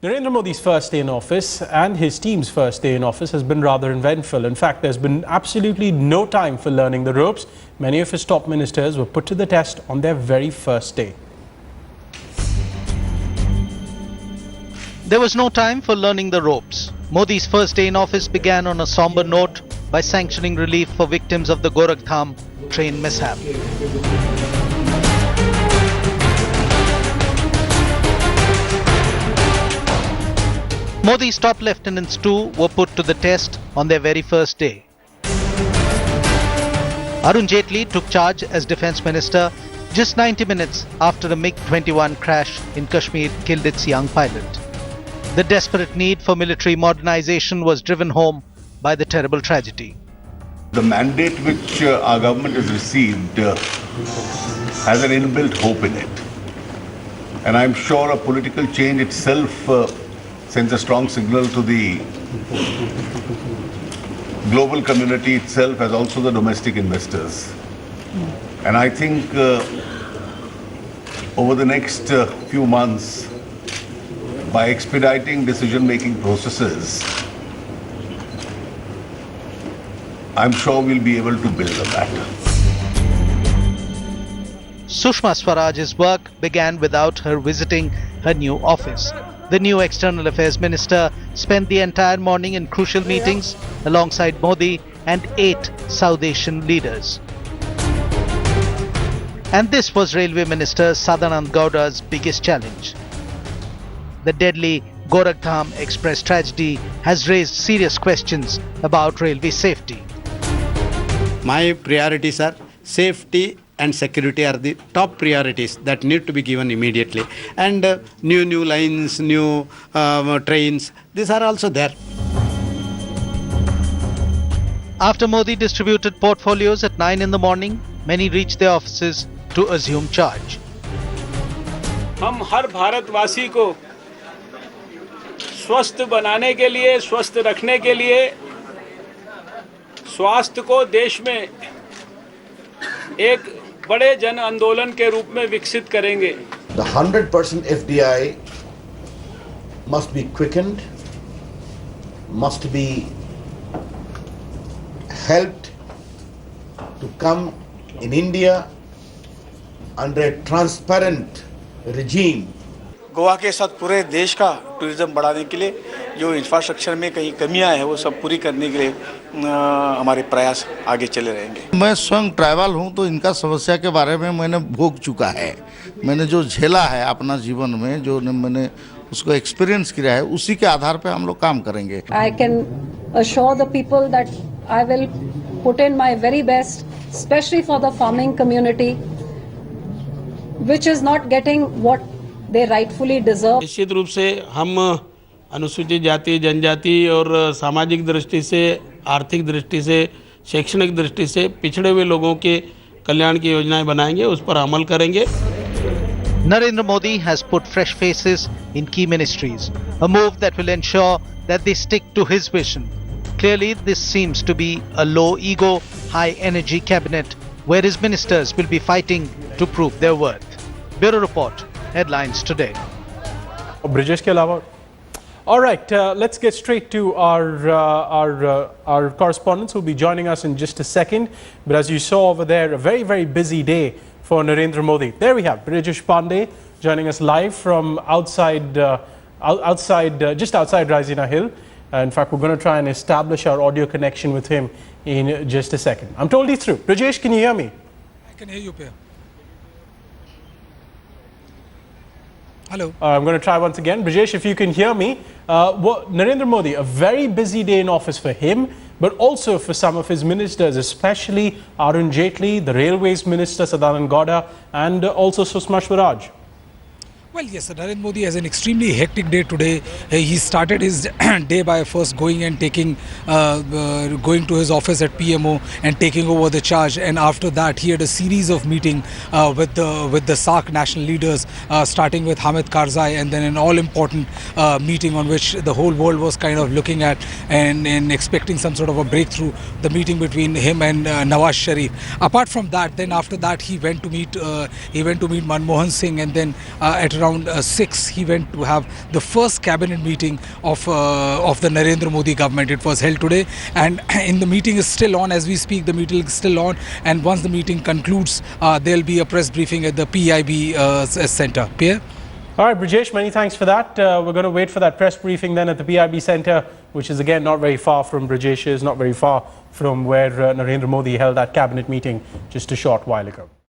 Narendra Modi's first day in office and his team's first day in office has been rather eventful. In fact, there's been absolutely no time for learning the ropes. Many of his top ministers were put to the test on their very first day. There was no time for learning the ropes. Modi's first day in office began on a somber note by sanctioning relief for victims of the Gorakham train mishap. Modi's top lieutenants too were put to the test on their very first day. Arun Jaitley took charge as Defence Minister just 90 minutes after a MiG-21 crash in Kashmir killed its young pilot. The desperate need for military modernization was driven home by the terrible tragedy. The mandate which our government has received has an inbuilt hope in it. And I'm sure a political change itself sends a strong signal to the global community itself as also the domestic investors. And I think over the next few months, by expediting decision-making processes, I'm sure we'll be able to build on that. Sushma Swaraj's work began without her visiting her new office. The new External Affairs Minister spent the entire morning in crucial meetings alongside Modi and 8 South Asian leaders. And this was Railway Minister Sadanand Gowda's biggest challenge. The deadly Gorakham Express tragedy has raised serious questions about railway safety. My priorities are safety and security are the top priorities that need to be given immediately. And new lines, new trains, these are also there. After Modi distributed portfolios at 9 in the morning, many reached their offices to assume charge. हम हर भारतवासी को स्वस्थ बनाने के लिए, स्वस्थ रखने के लिए, स्वास्थ्य को देश में एक बड़े जन आंदोलन के रूप में विकसित करेंगे. The 100% FDI must be quickened, must be helped to come in India under a transparent regime. Goa के साथ पूरे देश का टूरिज्म बढ़ाने के लिए जो इंफ्रास्ट्रक्चर में कहीं कमियां हैं वो सब पूरी करने के लिए हमारे प्रयास आगे चले रहेंगे. मैं स्वयं ट्राइबल हूं तो इनका समस्या के बारे में मैंने भोग चुका है. मैंने जो झेला है अपना जीवन में, जो मैंने उसको एक्सपीरियंस किया है, उसी के आधार पे हम लोग काम करेंगे. I can assure the people that I will put in my very best, especially for the farming community, which is not getting what they rightfully deserve. निश्चित रूप से हम अनुसूचित जाति, जनजाति और सामाजिक दृष्टि से, आर्थिक दृष्टि से, शैक्षणिक दृष्टि से पिछड़े हुए लोगों के कल्याण की योजनाएं बनाएंगे, उस पर अमल करेंगे. Narendra Modi has put fresh faces in key ministries, a move that will ensure that they stick to his vision. Clearly, this seems to be a low-ego, high-energy cabinet where his ministers will be fighting to prove their worth. Bureau Report, Headlines Today. Brijesh ke alawa. All right, let's get straight to our correspondents who will be joining us in just a second. But as you saw over there, a very, very busy day for Narendra Modi. There we have Brijesh Pandey joining us live from just outside Raisina Hill. In fact, we're going to try and establish our audio connection with him in just a second. I'm totally through. Brijesh, can you hear me? I can hear you, Pierre. Hello. I'm going to try once again. Brijesh, if you can hear me. Narendra Modi, a very busy day in office for him, but also for some of his ministers, especially Arun Jaitley, the Railways Minister Sadanand Gowda, and also Sushma Swaraj. Well, yes, Narendra Modi has an extremely hectic day today. He started his day by first going and going to his office at PMO and taking over the charge. And after that, he had a series of meetings with the SAARC national leaders, starting with Hamid Karzai, and then an all-important meeting on which the whole world was kind of looking at and expecting some sort of a breakthrough. The meeting between him and Nawaz Sharif. Apart from that, then after that, he went to meet Manmohan Singh, and then at around around 6, he went to have the first cabinet meeting of the Narendra Modi government. It was held today, and in the meeting is still on as we speak. The meeting is still on, and once the meeting concludes, there will be a press briefing at the PIB center. Pierre? All right, Brijesh, many thanks for that. We're going to wait for that press briefing then at the PIB Centre, which is again not very far from Brijesh's, not very far from where Narendra Modi held that cabinet meeting just a short while ago.